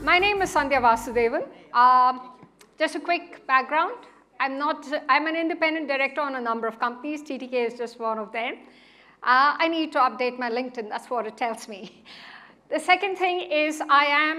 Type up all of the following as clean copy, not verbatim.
My name is Sandhya Vasudevan. Just a quick background. I'm an independent director on a number of companies. TTK is just one of them. I need to update my LinkedIn. That's what it tells me. The second thing is I am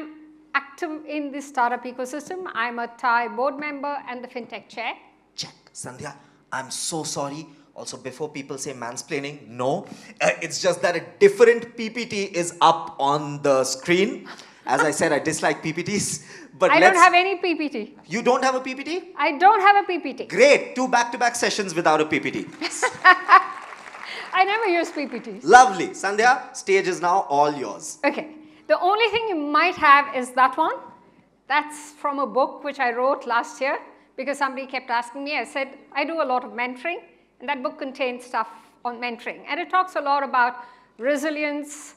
active in the startup ecosystem. I'm a Thai board member and the FinTech chair. Check. Sandhya, I'm so sorry. Also, before people say mansplaining, no. It's just that a different PPT is up on the screen. As I said, I dislike PPTs. But I don't have any PPT. You don't have a PPT? I don't have a PPT. Great. 2 back-to-back sessions without a PPT. I never use PPTs. Lovely. Sandhya, stage is now all yours. Okay. The only thing you might have is that one. That's from a book which I wrote last year because somebody kept asking me. I said, I do a lot of mentoring. And that book contains stuff on mentoring. And it talks a lot about resilience,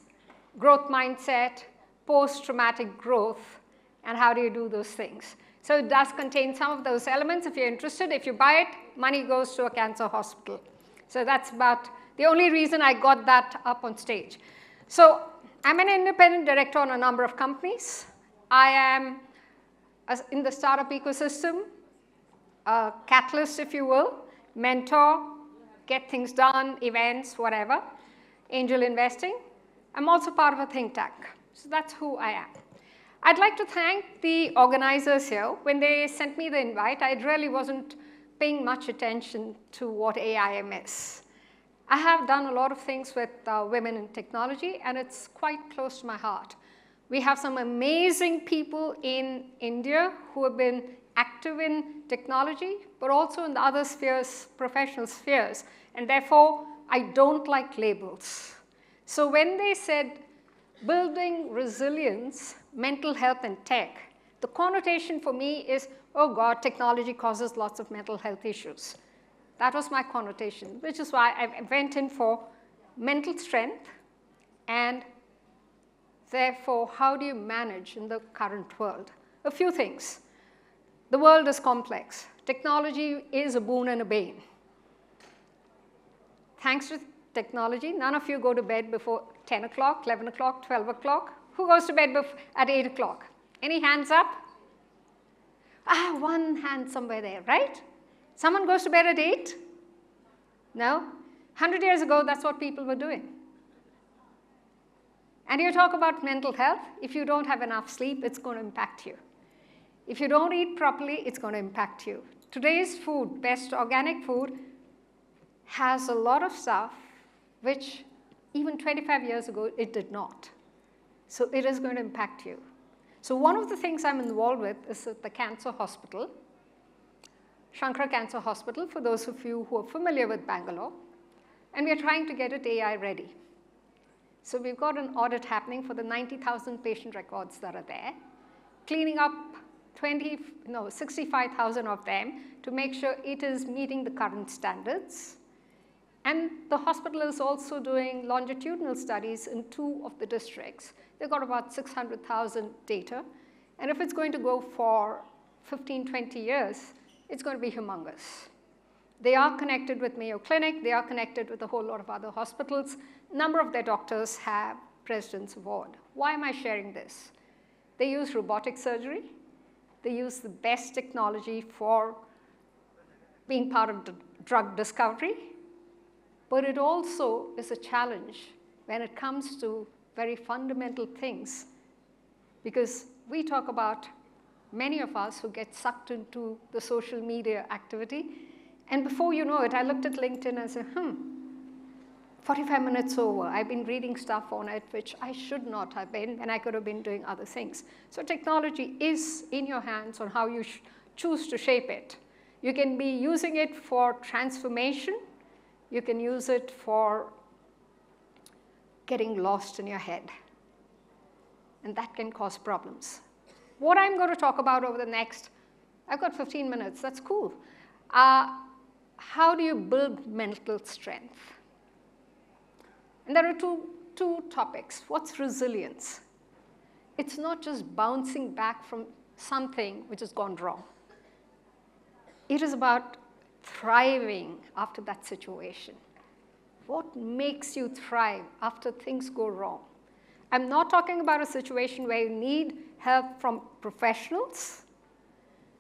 growth mindset, post-traumatic growth, and how do you do those things. So it does contain some of those elements. If you're interested, if you buy it, money goes to a cancer hospital. So that's about the only reason I got that up on stage. So I'm an independent director on a number of companies. I am in the startup ecosystem, a catalyst, if you will. Mentor, get things done, events, whatever, angel investing. I'm also part of a think tank. So that's who I am. I'd like to thank the organizers here. When they sent me the invite, I really wasn't paying much attention to what AIM is. I have done a lot of things with women in technology, and it's quite close to my heart. We have some amazing people in India who have been active in technology, but also in the other spheres, professional spheres. And therefore, I don't like labels. So when they said building resilience, mental health, and tech, the connotation for me is, oh God, technology causes lots of mental health issues. That was my connotation, which is why I went in for mental strength and therefore, how do you manage in the current world? A few things. The world is complex. Technology is a boon and a bane. Thanks to technology, none of you go to bed before 10 o'clock, 11 o'clock, 12 o'clock. Who goes to bed at 8 o'clock? Any hands up? One hand somewhere there, right? Someone goes to bed at 8? No? 100 years ago, that's what people were doing. And you talk about mental health. If you don't have enough sleep, it's going to impact you. If you don't eat properly, it's going to impact you. Today's food, best organic food, has a lot of stuff which even 25 years ago, it did not. So it is going to impact you. So one of the things I'm involved with is at the cancer hospital, Shankara Cancer Hospital, for those of you who are familiar with Bangalore. And we are trying to get it AI ready. So we've got an audit happening for the 90,000 patient records that are there, cleaning up 65,000 of them to make sure it is meeting the current standards. And the hospital is also doing longitudinal studies in 2 of the districts. They've got about 600,000 data. And if it's going to go for 15, 20 years, it's going to be humongous. They are connected with Mayo Clinic. They are connected with a whole lot of other hospitals. A number of their doctors have President's Award. Why am I sharing this? They use robotic surgery. They use the best technology for being part of drug discovery. But it also is a challenge when it comes to very fundamental things. Because we talk about many of us who get sucked into the social media activity. And before you know it, I looked at LinkedIn and said, 45 minutes over. I've been reading stuff on it, which I should not have been, and I could have been doing other things. So technology is in your hands on how you choose to shape it. You can be using it for transformation. You can use it for getting lost in your head. And that can cause problems. What I'm going to talk about over the next, I've got 15 minutes, that's cool. How do you build mental strength? And there are two topics. What's resilience? It's not just bouncing back from something which has gone wrong. It is about thriving after that situation. What makes you thrive after things go wrong? I'm not talking about a situation where you need help from professionals,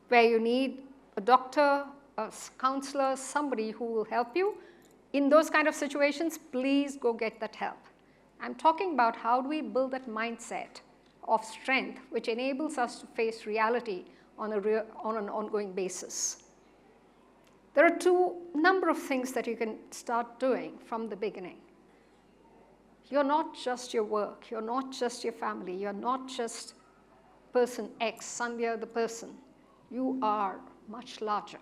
where you need a doctor, a counselor, somebody who will help you. In those kind of situations, please go get that help. I'm talking about how do we build that mindset of strength which enables us to face reality on an ongoing basis. There are number of things that you can start doing from the beginning. You're not just your work, you're not just your family, you're not just person X, Sandhya the person. You are much larger.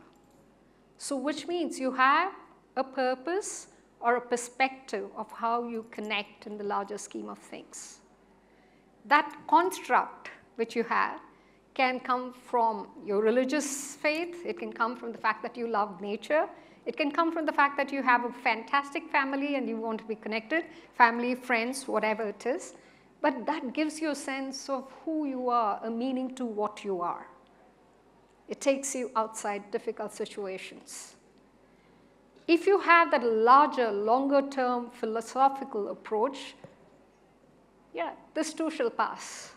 So which means you have a purpose or a perspective of how you connect in the larger scheme of things. That construct which you have can come from your religious faith, it can come from the fact that you love nature, it can come from the fact that you have a fantastic family and you want to be connected, family, friends, whatever it is. But that gives you a sense of who you are, a meaning to what you are. It takes you outside difficult situations. If you have that larger, longer-term philosophical approach, yeah, this too shall pass.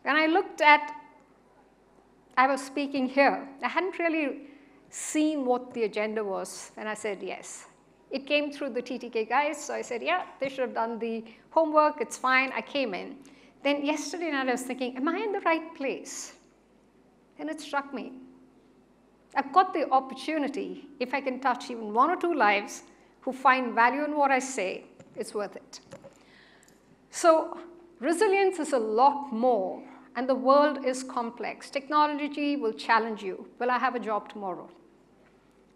When I looked at, I was speaking here, I hadn't really seen what the agenda was, and I said yes. It came through the TTK guys, so I said, yeah, they should have done the homework, it's fine, I came in. Then yesterday night I was thinking, am I in the right place? And it struck me. I've got the opportunity, if I can touch even 1 or 2 lives who find value in what I say, it's worth it. So resilience is a lot more, and the world is complex. Technology will challenge you. Will I have a job tomorrow?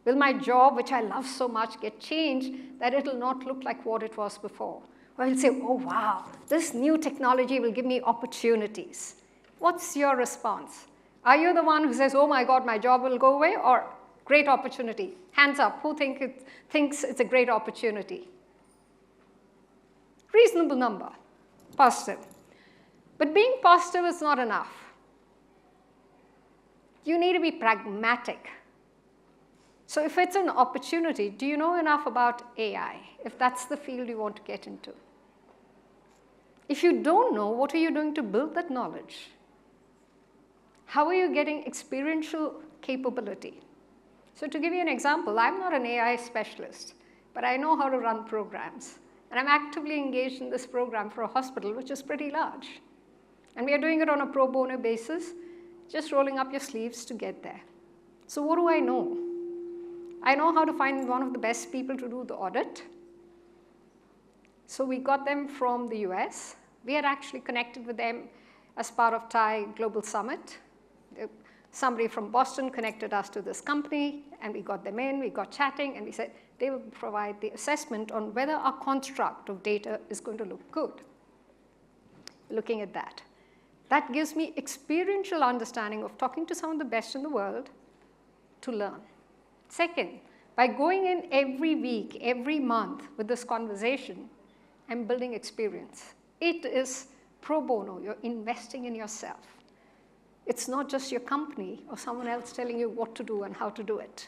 Will my job, which I love so much, get changed that it will not look like what it was before? Or you'll say, oh wow, this new technology will give me opportunities. What's your response? Are you the one who says, oh my God, my job will go away, or great opportunity? Hands up, who thinks it's a great opportunity? Reasonable number, positive. But being positive is not enough. You need to be pragmatic. So if it's an opportunity, do you know enough about AI, if that's the field you want to get into? If you don't know, what are you doing to build that knowledge? How are you getting experiential capability? So to give you an example, I'm not an AI specialist, but I know how to run programs. And I'm actively engaged in this program for a hospital, which is pretty large. And we are doing it on a pro bono basis, just rolling up your sleeves to get there. So what do I know? I know how to find one of the best people to do the audit. So we got them from the US. We had actually connected with them as part of Thai Global Summit. Somebody from Boston connected us to this company, and we got them in, we got chatting, and we said they will provide the assessment on whether our construct of data is going to look good. Looking at that. That gives me experiential understanding of talking to some of the best in the world to learn. Second, by going in every week, every month with this conversation, I'm building experience. It is pro bono, you're investing in yourself. It's not just your company or someone else telling you what to do and how to do it.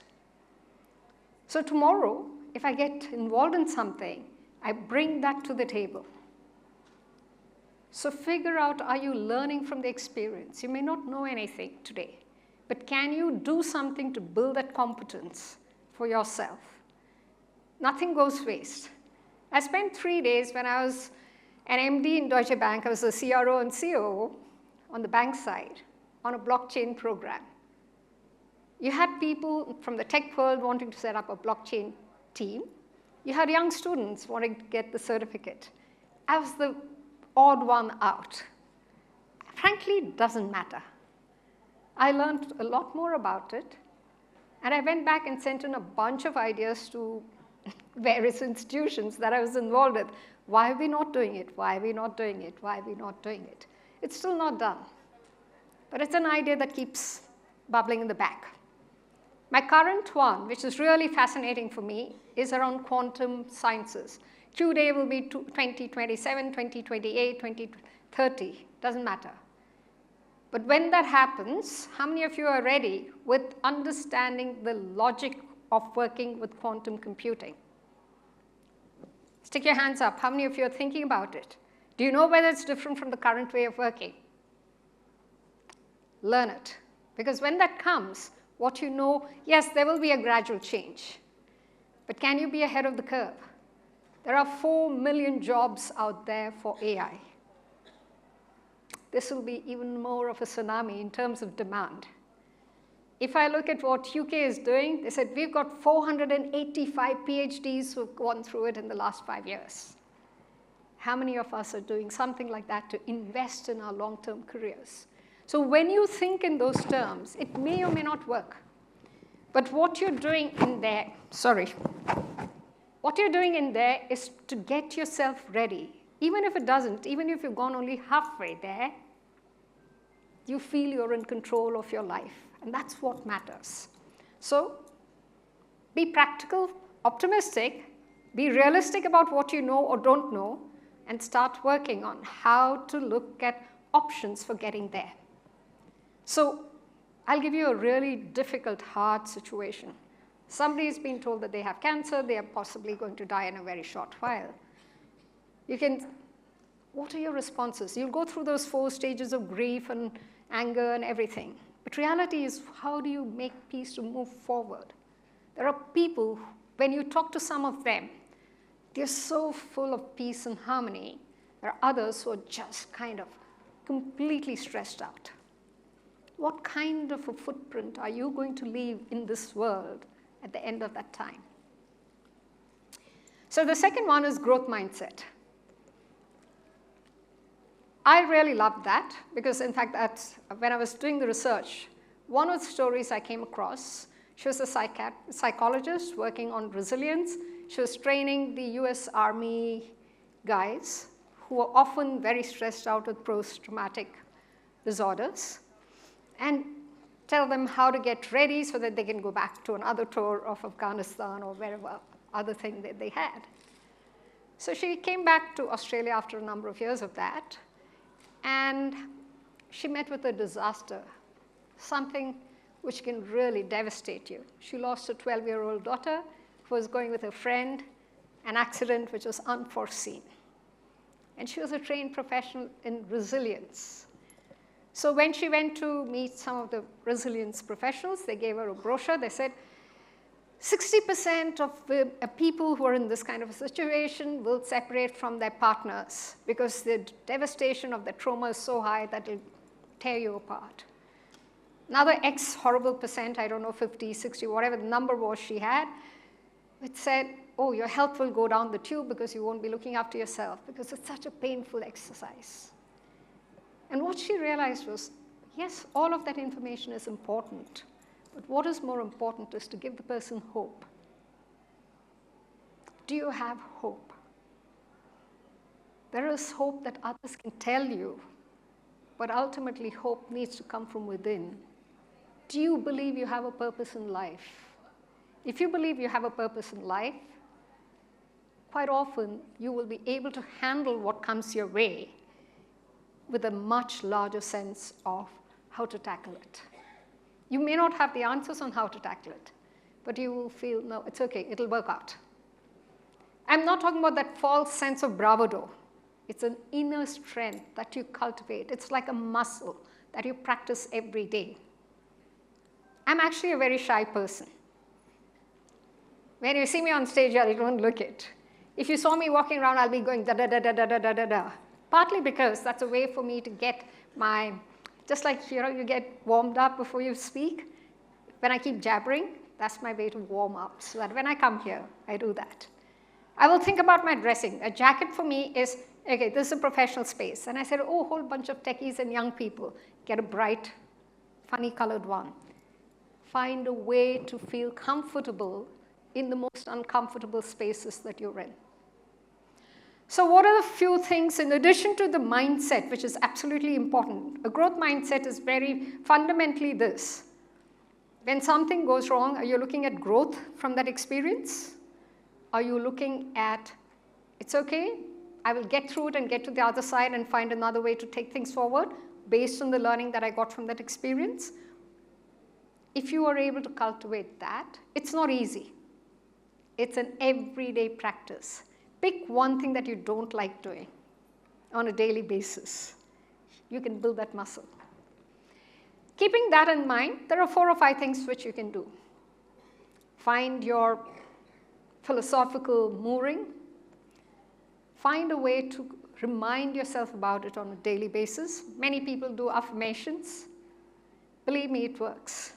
So tomorrow, if I get involved in something, I bring that to the table. So figure out, are you learning from the experience? You may not know anything today, but can you do something to build that competence for yourself? Nothing goes waste. I spent 3 days when I was an MD in Deutsche Bank. I was a CRO and COO on the bank side on a blockchain program. You had people from the tech world wanting to set up a blockchain team. You had young students wanting to get the certificate. I was the odd one out. Frankly, it doesn't matter. I learned a lot more about it, and I went back and sent in a bunch of ideas to various institutions that I was involved with. Why are we not doing it? Why are we not doing it? Why are we not doing it? It's still not done. But it's an idea that keeps bubbling in the back. My current one, which is really fascinating for me, is around quantum sciences. Q-Day will be 2027, 2028, 2030, doesn't matter. But when that happens, how many of you are ready with understanding the logic of working with quantum computing? Stick your hands up. How many of you are thinking about it? Do you know whether it's different from the current way of working? Learn it. Because when that comes, what you know, yes, there will be a gradual change. But can you be ahead of the curve? There are 4 million jobs out there for AI. This will be even more of a tsunami in terms of demand. If I look at what UK is doing, they said we've got 485 PhDs who've gone through it in the last 5 years. How many of us are doing something like that to invest in our long-term careers? So when you think in those terms, it may or may not work. But what you're doing in there, what you're doing in there is to get yourself ready. Even if it doesn't, even if you've gone only halfway there, you feel you're in control of your life. And that's what matters. So be practical, optimistic, be realistic about what you know or don't know, and start working on how to look at options for getting there. So I'll give you a really difficult, hard situation. Somebody's been told that they have cancer, they are possibly going to die in a very short while. What are your responses? You'll go through those 4 stages of grief and anger and everything. But reality is, how do you make peace to move forward? There are people, when you talk to some of them, they're so full of peace and harmony. There are others who are just kind of completely stressed out. What kind of a footprint are you going to leave in this world at the end of that time? So the second one is growth mindset. I really loved that because, in fact, that's when I was doing the research, one of the stories I came across, she was a psychologist working on resilience. She was training the US Army guys who were often very stressed out with post-traumatic disorders and tell them how to get ready so that they can go back to another tour of Afghanistan or wherever other thing that they had. So she came back to Australia after a number of years of that. And she met with a disaster, something which can really devastate you. She lost a 12-year-old daughter who was going with a friend, an accident which was unforeseen. And she was a trained professional in resilience. So when she went to meet some of the resilience professionals, they gave her a brochure. They said, 60% of the people who are in this kind of a situation will separate from their partners because the devastation of the trauma is so high that it'll tear you apart. Another X horrible percent, I don't know, 50, 60, whatever the number was she had, it said, oh, your health will go down the tube because you won't be looking after yourself because it's such a painful exercise. And what she realized was, yes, all of that information is important. But what is more important is to give the person hope. Do you have hope? There is hope that others can tell you, but ultimately hope needs to come from within. Do you believe you have a purpose in life? If you believe you have a purpose in life, quite often you will be able to handle what comes your way with a much larger sense of how to tackle it. You may not have the answers on how to tackle it, but you will feel, no, it's okay, it'll work out. I'm not talking about that false sense of bravado. It's an inner strength that you cultivate. It's like a muscle that you practice every day. I'm actually a very shy person. When you see me on stage, I don't look it. If you saw me walking around, I'll be going da-da-da-da-da-da-da-da. Partly because that's a way for me to get my, just like you get warmed up before you speak. When I keep jabbering, that's my way to warm up, so that when I come here, I do that. I will think about my dressing. A jacket for me is, okay, this is a professional space. And I said, oh, a whole bunch of techies and young people. Get a bright, funny colored one. Find a way to feel comfortable in the most uncomfortable spaces that you're in. So what are the few things in addition to the mindset, which is absolutely important? A growth mindset is very fundamentally this. When something goes wrong, are you looking at growth from that experience? Are you looking at, it's okay, I will get through it and get to the other side and find another way to take things forward based on the learning that I got from that experience? If you are able to cultivate that, it's not easy. It's an everyday practice. Pick one thing that you don't like doing. on a daily basis. You can build that muscle. Keeping that in mind, there are 4 or 5 things which you can do. Find your philosophical mooring. Find a way to remind yourself about it on a daily basis. Many people do affirmations. Believe me, it works.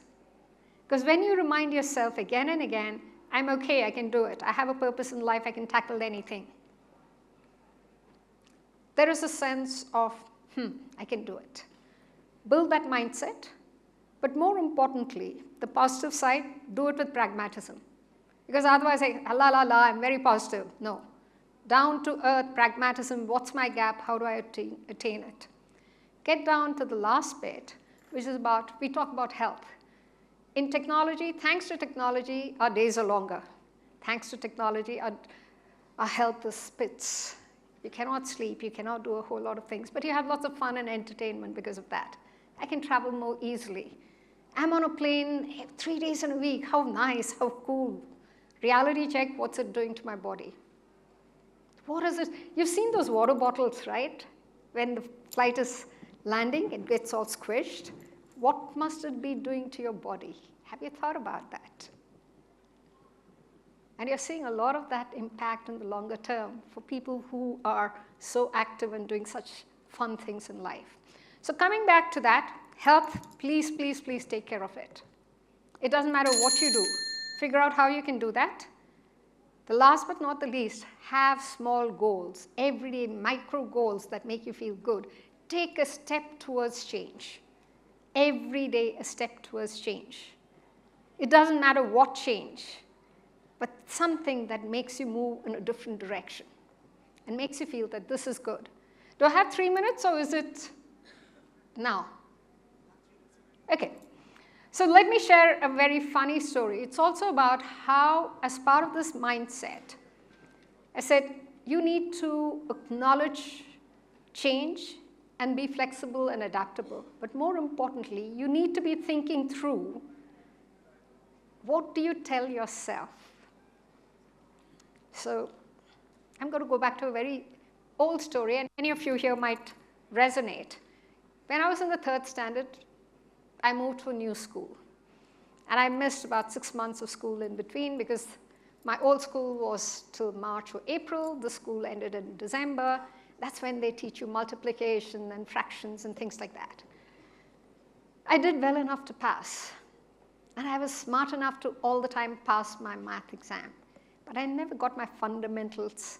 Because when you remind yourself again and again, I'm okay, I can do it. I have a purpose in life, I can tackle anything. There is a sense of, I can do it. Build that mindset. But more importantly, the positive side, do it with pragmatism. Because otherwise, la la la, I'm very positive. No. Down to earth, pragmatism, what's my gap, how do I attain it? Get down to the last bit, which is about, we talk about health. In technology, thanks to technology, our days are longer. Thanks to technology, our health is spits. You cannot sleep, you cannot do a whole lot of things, but you have lots of fun and entertainment because of that. I can travel more easily. I'm on a plane 3 days in a week. How nice, how cool. Reality check, what's it doing to my body? What is it? You've seen those water bottles, right? When the flight is landing, it gets all squished. What must it be doing to your body? Have you thought about that? And you're seeing a lot of that impact in the longer term for people who are so active and doing such fun things in life. So coming back to that, health, please, please, please take care of it. It doesn't matter what you do. Figure out how you can do that. The last but not the least, have small goals, everyday micro goals that make you feel good. Take a step towards change. Every day a step towards change. It doesn't matter what change, but something that makes you move in a different direction and makes you feel that this is good. Do I have 3 minutes or is it now? Okay. So let me share a very funny story. It's also about how, as part of this mindset, I said you need to acknowledge change and be flexible and adaptable. But more importantly, you need to be thinking through, what do you tell yourself? So I'm going to go back to a very old story, and many of you here might resonate. When I was in the 3rd standard, I moved to a new school. And I missed about 6 months of school in between because my old school was till March or April. The school ended in December. That's when they teach you multiplication and fractions and things like that. I did well enough to pass. And I was smart enough to all the time pass my math exam. But I never got my fundamentals.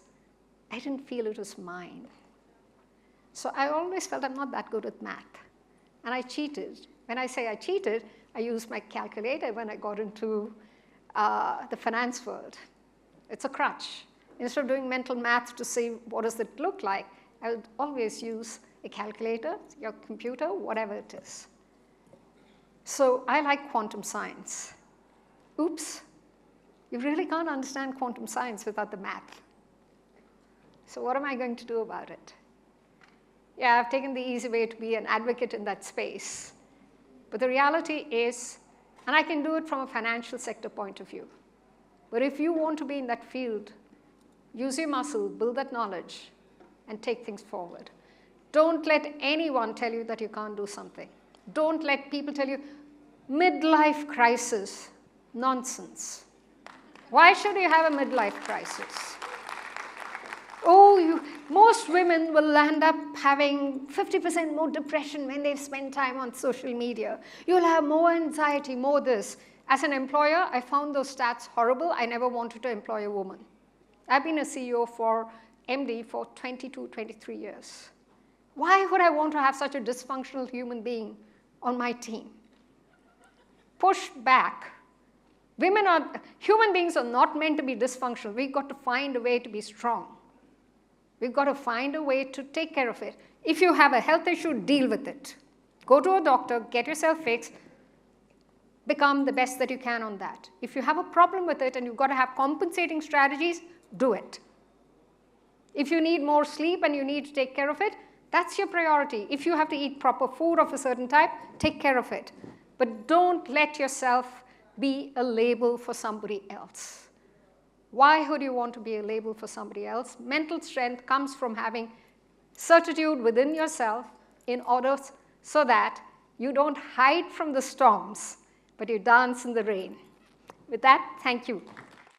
I didn't feel it was mine. So I always felt I'm not that good at math. And I cheated. When I say I cheated, I used my calculator when I got into the finance world. It's a crutch. Instead of doing mental math to see what does it look like, I would always use a calculator, your computer, whatever it is. So I like quantum science. Oops, you really can't understand quantum science without the math. So what am I going to do about it? Yeah, I've taken the easy way to be an advocate in that space. But the reality is, and I can do it from a financial sector point of view. But if you want to be in that field, use your muscle, build that knowledge, and take things forward. Don't let anyone tell you that you can't do something. Don't let people tell you, midlife crisis, nonsense. Why should you have a midlife crisis? Oh, most women will end up having 50% more depression when they've spent time on social media. You'll have more anxiety, more this. As an employer, I found those stats horrible. I never wanted to employ a woman. I've been a CEO for MD for 22, 23 years. Why would I want to have such a dysfunctional human being on my team? Push back. Human beings are not meant to be dysfunctional. We've got to find a way to be strong. We've got to find a way to take care of it. If you have a health issue, deal with it. Go to a doctor, get yourself fixed, become the best that you can on that. If you have a problem with it and you've got to have compensating strategies, do it. If you need more sleep and you need to take care of it, that's your priority. If you have to eat proper food of a certain type, take care of it. But don't let yourself be a label for somebody else. Why would you want to be a label for somebody else? Mental strength comes from having certitude within yourself in order so that you don't hide from the storms, but you dance in the rain. With that, thank you.